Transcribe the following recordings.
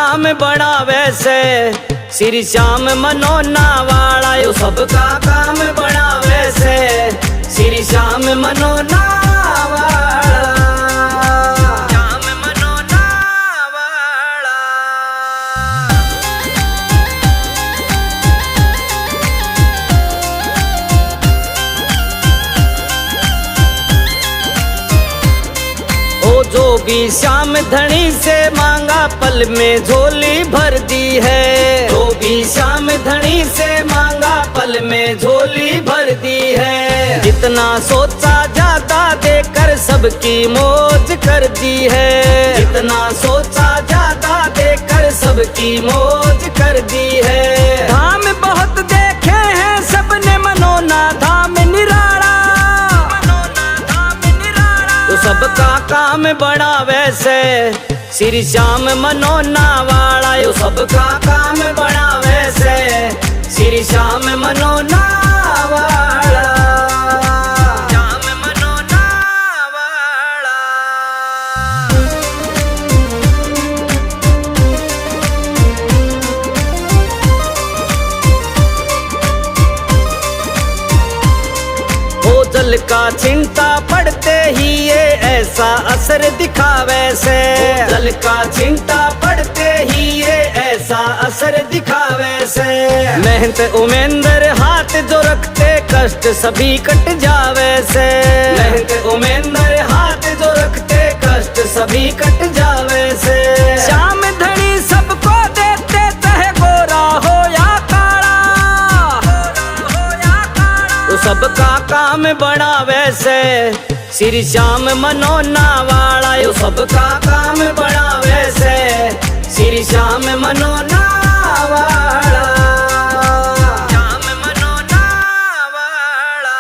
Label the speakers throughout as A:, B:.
A: काम बढ़ावे से श्री श्याम मनोना वाला यो सबका काम बढ़ावे से श्री श्याम मनोना वाला श्याम मनोना वाला। ओ जोगी श्याम धनी से मांगा पल में झोली भर दी है। जोगी श्याम धनी से मांगा पल में झोली भर दी है। जितना सोचा ज्यादा देकर सबकी मौज कर दी है। जितना सोचा ज्यादा देकर सबकी मौज कर दी है। धाम बहुत देखे हैं सबने मनोना धाम निराला। तो सबका काम बढ़ावे से श्री श्याम मनोना वाला यो सबका काम बढ़ावे से श्री श्याम मनोना वाला श्याम मनोना वाला। ओ जल का चिंता पड़ते ही ये ऐसा असर दिखावे से। जल का चिंता पड़ते ही ये ऐसा असर दिखावे से। मेहनत उमेंद्र हाथ जो रखते कष्ट सभी कट जावे से। मेहनत उमेंद्र हाथ जो रखते कष्ट सभी कट जावे से। श्याम धनी सबको देते चाहे गोरा हो या काला। तो सबका काम बढ़ावे से श्री श्याम मनोना वाला यो सबका काम बढ़ावे से श्री श्याम मनोना वाला श्याम मनोना वाला।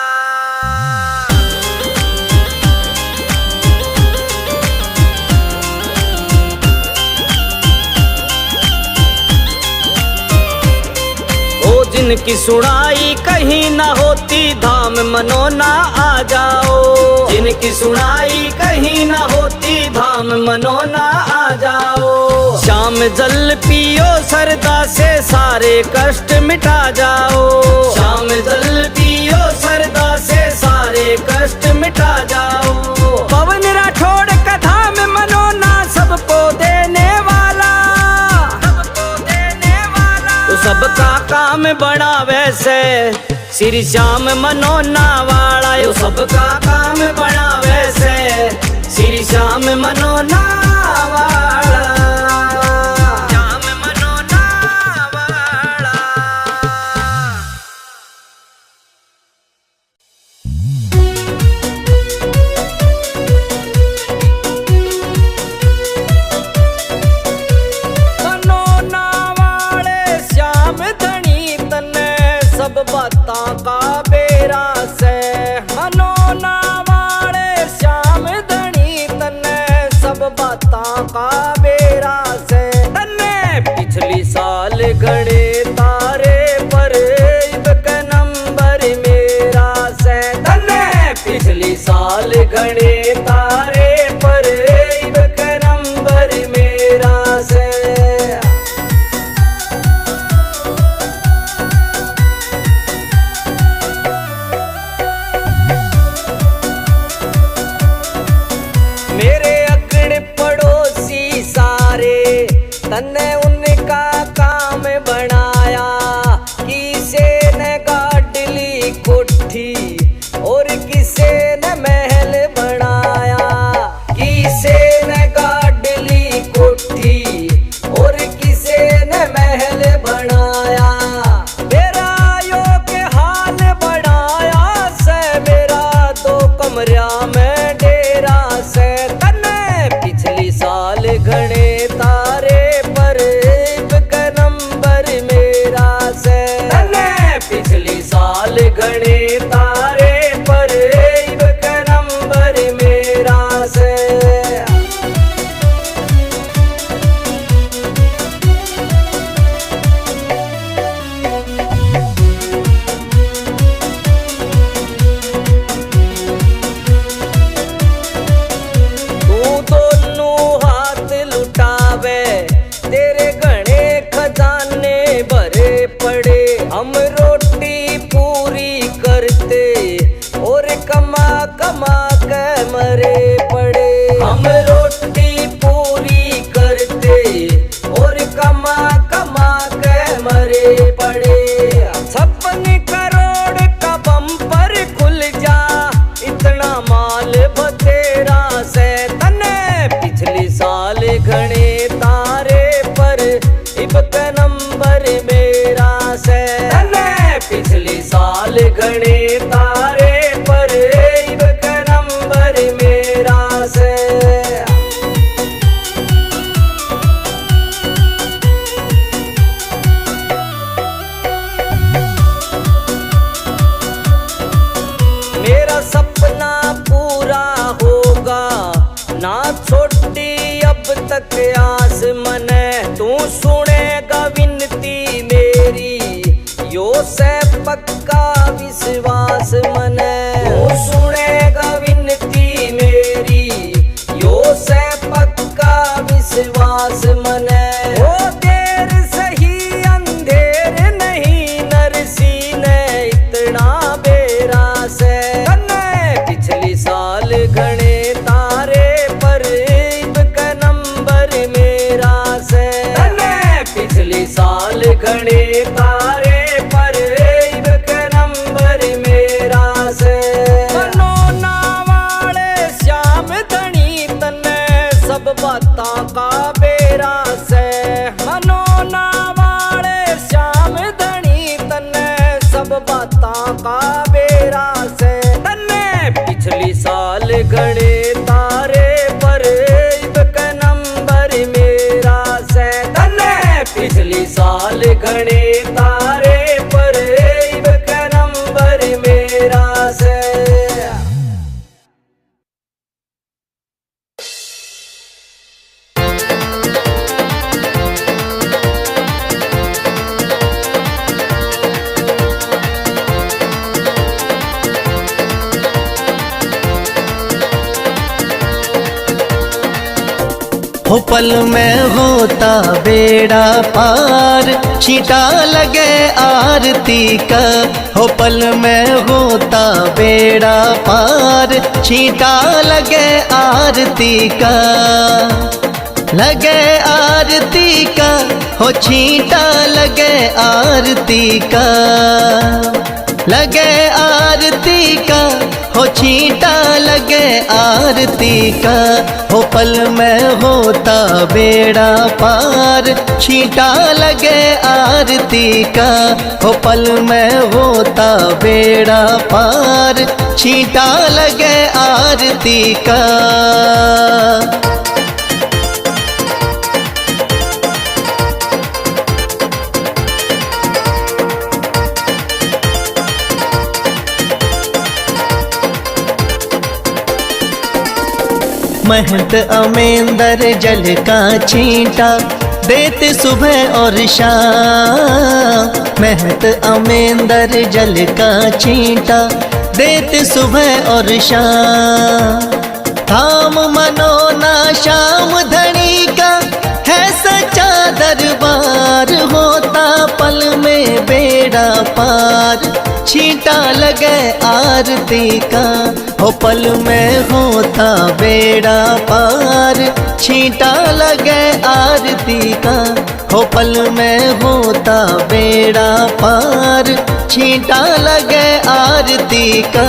A: ओ जिनकी सुनाई कहीं ना होती धाम मनोना आ जाओ। जिनकी सुनाई कहीं ना होती धाम मनोना आ जाओ। शाम जल पियो सरदा से सारे कष्ट मिटा जाओ। शाम जल पियो सरदा से सारे कष्ट मिटा जाओ। पवन राठौड़ का धाम मनोना सबको देने वाला। सबको देने वाला तो सबका काम बढ़ावे से श्री श्याम मनोना वाला यो सबका काम बढ़ावे से श्री श्याम मनोना वाला श्याम मनोना वाला। मनोना वाले श्याम धनी तने सब बातां का बेरा से। मनोना वाले श्याम धनी तने सब बातां का बेरा से। तने पिछली साल घड़े तारे पर इबक नंबर मेरा से। तने पिछली साल घड़े तारे पर इबक नंबर मेरा से। मेरे अकड़ पड़ोसी सारे तन्ने उनका काम बनाया। किसे ने गाडली कोठी और किसे ने महल बनाया। किसे ने गाडली कोठी और किसे ने महल बनाया। मेरा यो के हाल बनाया से मेरा 2 कमरा में डेरा से। पिछली साल घड़े तारे पर इबक नंबर मेरा से। पिछली साल घड़े तारे पर इबक नंबर मेरा से। तेरे रोटी पूरी करते और कमा कमा के मरे पड़े। हम रोटी पूरी करते और कमा कमा के मरे पड़े। 56 करोड़ का बम्पर खुल जा, इतना माल बतेरा से तने। पिछली साल घने तारे पर इब के नंबर मेरा से तने। पिछली साल घने तारे पर इब के नंबर मेरा से। मेरा सपना पूरा होगा ना छोटी अब तक आस मने। तू सुनेगा विनती मेरी यो से पक्का विश्वास मने। तू सुनेगा विनती मेरी यो से पक्का विश्वास मने। ओ देर सही अंधेर नहीं नरसी ने इतना बेरा से तने। पिछली साल घने तारे पर इब का नंबर मेरा से तने। पिछली साल घने तारे पर इब का नंबर मेरा से। मनोना वाले श्याम धनी तने सब बातां का बेरा से। मनोना वाले श्याम धनी तने सब बातां का बेरा से तने। पिछली साल घने तारे पर इब का नंबर मेरा से तने। पिछली साल घने तारे पर इब का नंबर मेरा से।
B: हो पल में होता बेड़ा पार, छींटा लगे आरती का। हो पल में होता बेड़ा पार, छींटा लगे आरती का। लगे आरती का, हो छींटा लगे आरती का। लगे आरती का, हो छींटा लगे आरती का। हो पल में होता बेड़ा पार, छींटा लगे आरती का। हो पल में होता बेड़ा पार, छींटा लगे आरती का। महंत अमेंदर जल का छींटा देते सुबह और शाम। महंत अमेंदर जल का छींटा देते सुबह और शाम। थाम मनोना श्याम धनी का है सच्चा दरबार। होता पल में बेड़ा पार, छींटा लगे आरती का। हो पल में होता बेड़ा पार, छींटा लगे आरती का। हो पल में होता बेड़ा पार, छींटा लगे आरती का।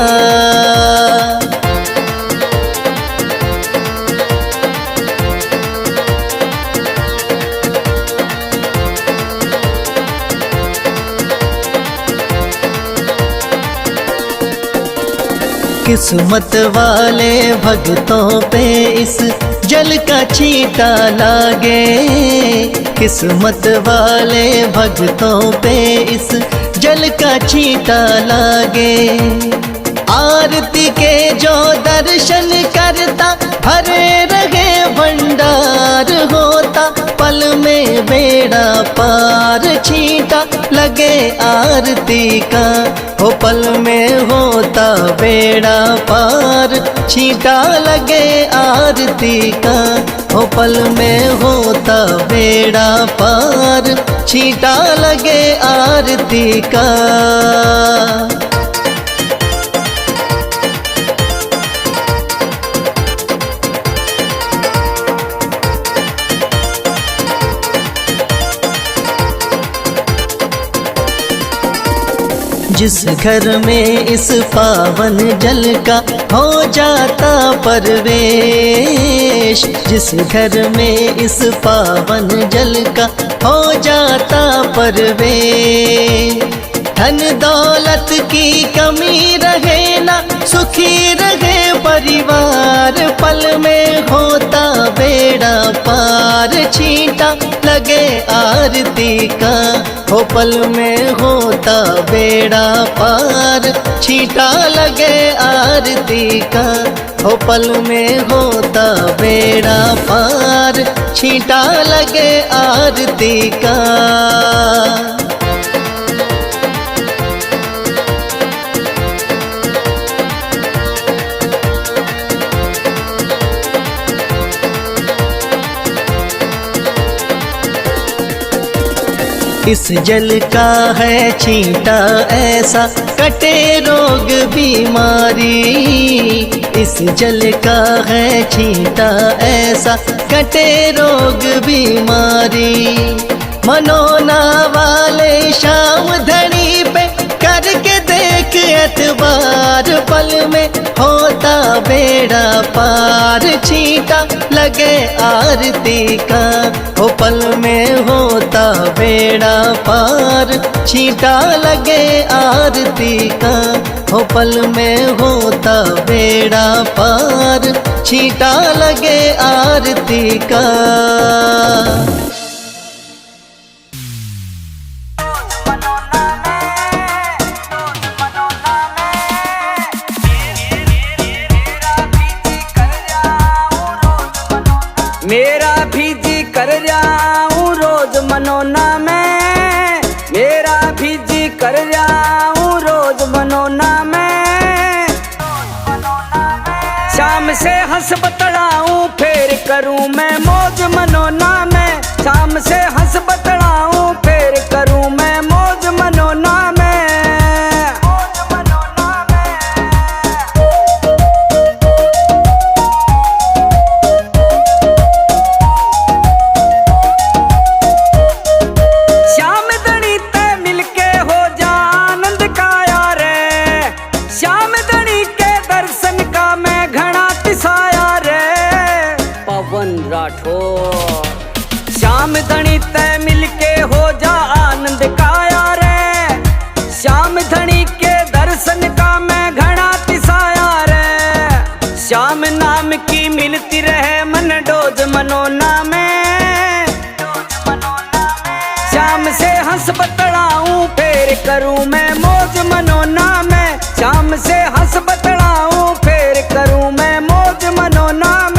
B: किस्मत वाले भक्तों पे इस जल का छींटा लागे। किस्मत वाले भक्तों पे इस जल का छींटा लागे। आरती के जो दर्शन करता भरे रहे भंडार। होता पल में बेड़ा पार, छींटा लगे आरती का। हो पल में होता बेड़ा पार, छींटा लगे आरती का। हो पल में होता बेड़ा पार, छींटा लगे आरती का। जिस घर में इस पावन जल का हो जाता परवेश, जिस घर में इस पावन जल का हो जाता परवेश। धन दौलत की कमी रहे ना, सुखी रहे परिवार, पल में होता बेड़ा पार, छींटा लगे आरती का। हो पल में होता बेड़ा पार, छींटा लगे आरती का। हो पल में होता बेड़ा पार, छींटा लगे आरती का। इस जल का है छींटा ऐसा, कटे रोग बीमारी। इस जल का है छींटा ऐसा, कटे रोग बीमारी। मनोना वाले शाम धनी पे करके देख एतबार, पल में होता बेड़ा पार, छींटा लगे आरती का। हो पल में होता बेड़ा पार, छींटा लगे आरती का। हो पल में होता बेड़ा पार, छींटा लगे आरती का।
A: मेरा भी जी कर जाऊं रोज मनोना में, मेरा भी जी कर जाऊं रोज मनोना में। शाम से हंस बतलाऊं फिर करूं मैं मौज मनोना में। शाम से हंस बतलाऊं फिर करूं मैं मौज मनोना में। श्याम धनी तय मिलके हो जा आनंद काया रे। श्याम धनी के दर्शन का मैं घड़ा तिसाया रे। श्याम नाम की मिलती रहे मन डोज मनोना में। श्याम से हंस बतलाऊं फिर करूं मैं मौज मनोना में। श्याम से हंस बतलाऊं फिर करूं मैं मौज मनोना में।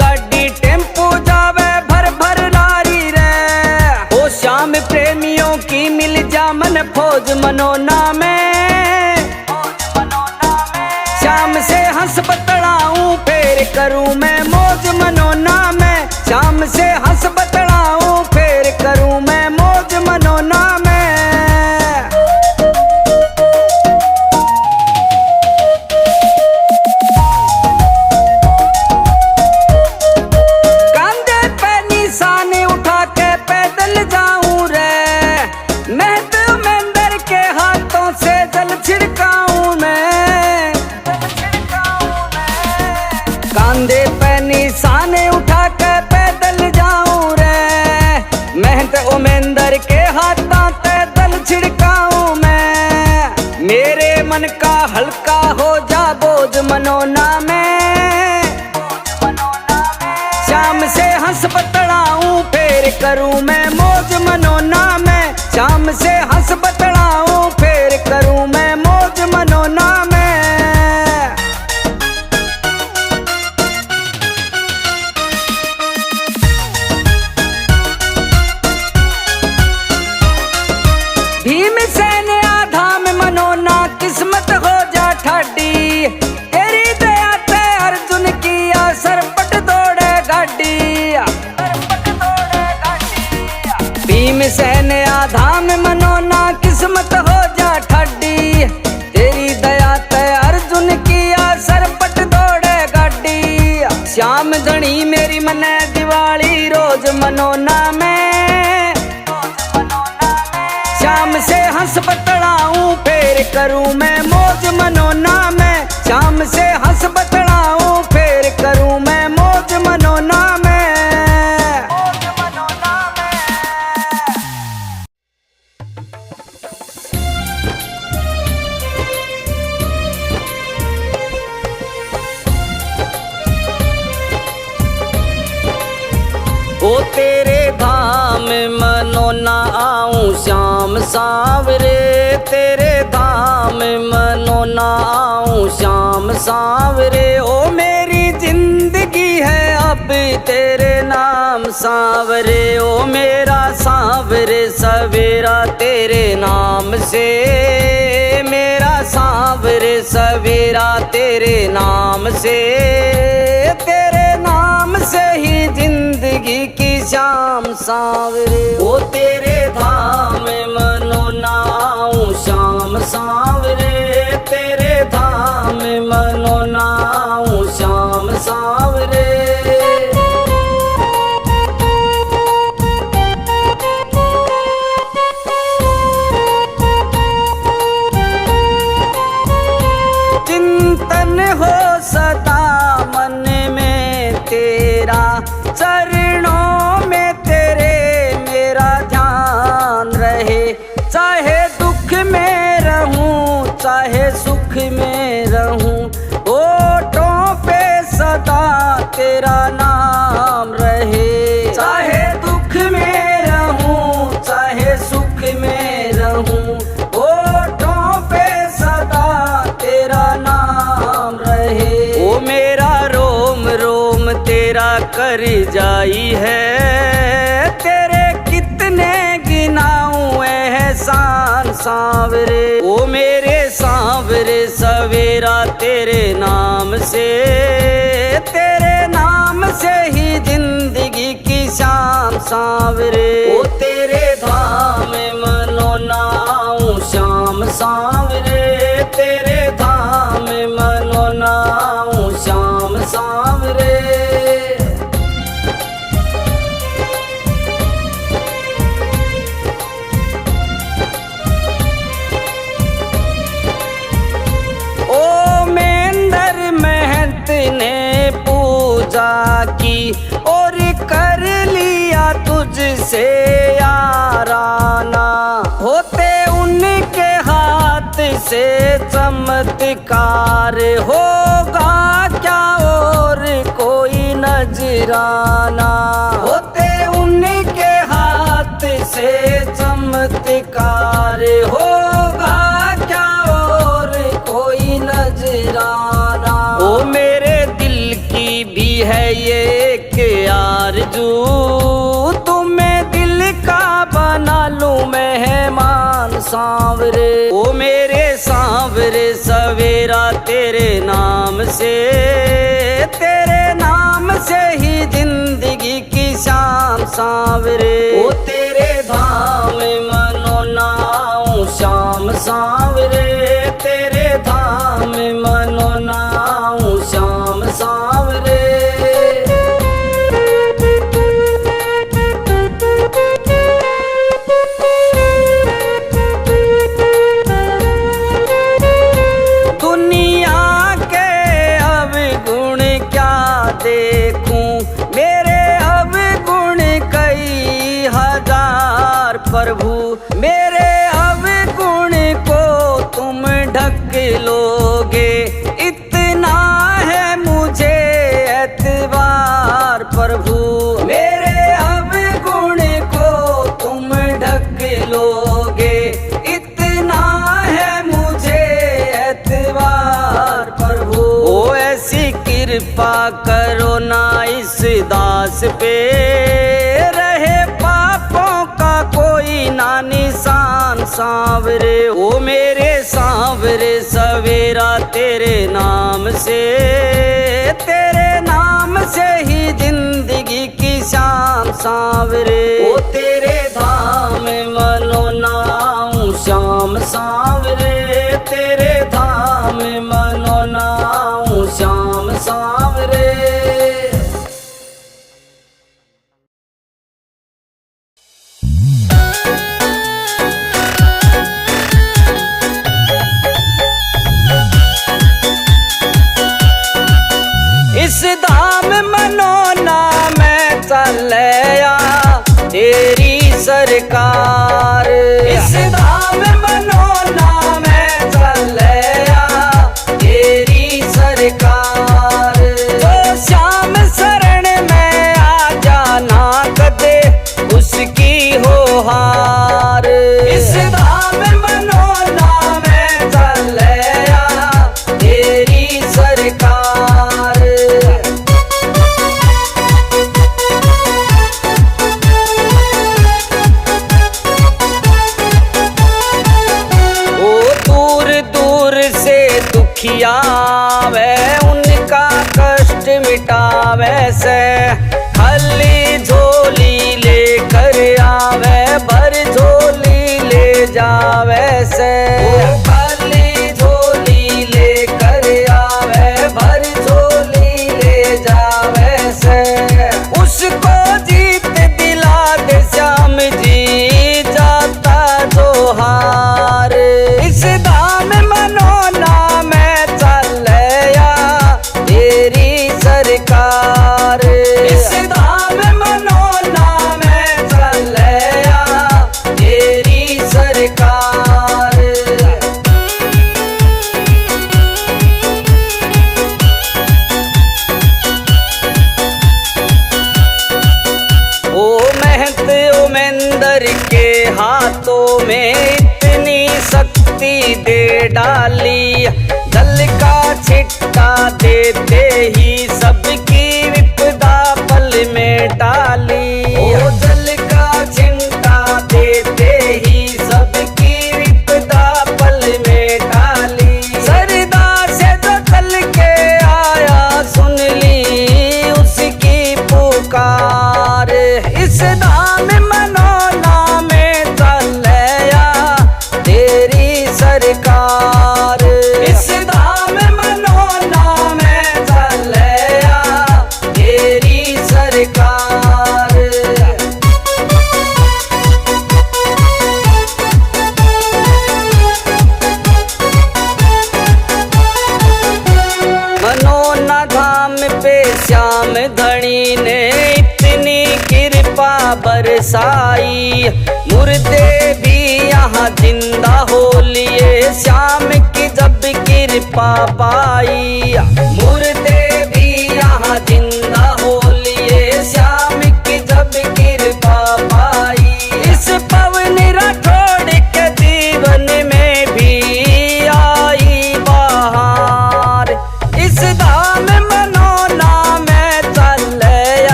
A: गाड़ी टेम्पू जावे भर भर लारी रे। ओ श्याम प्रेमियों की मिल जा मन फौज मनोना में। श्याम से हंस बतलाऊं फिर करूं मैं मौज मनोना में। श्याम से हंस बतलाऊं फिर करूं मैं मौज मनोना में। कांधे पे निशाने उठा के पैदल जाऊं करूं मैं मौज मनोना में, शाम से हंस बतलाऊं फिर करूं मैं मौज मनोना में। भीमसेन आधाम मनोना किस्मत हो जा ठाडी, तेरी दया ते अर्जुन किया सरपट दौड़े गाड़ी। भीमसेन आधाम मनोना किस्मत हो जा ठाडी, तेरी दया ते अर्जुन किया सरपट दौड़े गाड़ी। श्याम धनी मेरी मने दिवाली रोज मनोना में, शाम से हंस बतलाऊं फिर करूं मैं मौज मनोना में, शाम से हंस बतलाऊं फिर करूं मैं मौज मनोना में। ओ तेरे धाम मनोना आऊं श्याम सावरे, तेरे धाम मनोना आऊं श्याम सावरे। ओ मेरी जिंदगी है अब तेरे नाम सावरे, ओ मेरा सावरे सवेरा तेरे नाम से, मेरा सावरे सवेरा तेरे नाम से। तेरे नाम से ही जिंदगी की शाम सावरे। ओ तेरे धाम मनोना आऊं श्याम सावरे, तेरे धाम मनोना आऊं श्याम सावरे। चिंतन हो सदा मन में तेरा, चरणों में तेरे मेरा ध्यान रहे। चाहे दुख में रहूं चाहे सुख में रहूं, होठों पे सदा तेरा नाम रहे। चाहे दुख में रहूं चाहे सुख में रहूं, होठों पे सदा तेरा नाम रहे। ओ मेरा रोम रोम तेरा कर जाई है, तेरे कितने गिनाऊं एहसान सावरे। ओ मेरे सावरे सवेरा तेरे नाम से, तेरे नाम से ही जिंदगी की शाम सावरे। ओ तेरे धाम मनोना आऊं श्याम सावरे, तेरे धाम मनोना आऊं श्याम सावरे। ओ मेंदर महंत ने पूजा की और कर लिया तुझसे याराना, होते उनके हाथ से चमत्कार होगा क्या और कोई नजराना। होते उनके हाथ से चमत्कार होगा क्या और कोई नजराना। ओ मेरे दिल की भी है ये एक आरज़ू, तुम्हें दिल का बना लूं मेहमान सावरे। ओ मेरे सावरे सवेरा तेरे नाम से, तेरे नाम से ही जिंदगी की शाम सावरे। ओ तेरे धाम मनोना आऊं श्याम सावरे, तेरे धाम मनोना आऊं श्याम सावरे। दुनिया के अवगुण क्या देखूं, मेरे अवगुण कई हजार प्रभु। मेरे अवगुण को तुम ढक लोगे, इतना है मुझे एतबार प्रभु। मेरे अवगुण करो ना इस दास पे, रहे पापों का कोई ना निशान। सांवरे ओ मेरे सांवरे सवेरा तेरे नाम से, तेरे नाम से ही जिंदगी की शाम। सांवरे ओ तेरे धाम मनो नाऊं श्याम। सांवरे तेरे धाम मनो नाऊं श्याम। सांवरे इस धाम मनोना में चलया तेरी सरकार। इस धाम मनोना में चलया तेरी सरकार। जो श्याम शरण में आ जाना कदे उसकी हो हार। इस धाम मनोना में चलया तेरी सरकार। आवे उनका कष्ट मिटावे से, खाली झोली लेकर आवे भर झोली ले जावे से। खाली झोली लेकर आवे भर झोली ले जावे से। उसको जीत दिला दे श्याम जी जाता जो हार। इस धाम मनोना सरकार। इस धाम मनोना में चलया तेरी सरकार। ओ महंत ओ महेंद्र के हाथों में इतनी शक्ति दे डाली, जल का छिट्टा देते ही सबकी विपदा पल में टाली। ओ जल का छिट्टा देते ही सबकी विपदा पल में टाली। सरदा से जो चल के आया सुन ली उसकी पुकार। इस धाम मनोना में चलया तेरी सरकार। इस धाम मनोना में चलया तेरी सरकार। मनोना धाम पे श्याम धनी ने इतनी कृपा बरसाई, मुर्दे भी यहाँ जिंदा हो लिए श्याम की जब कृपा पाई।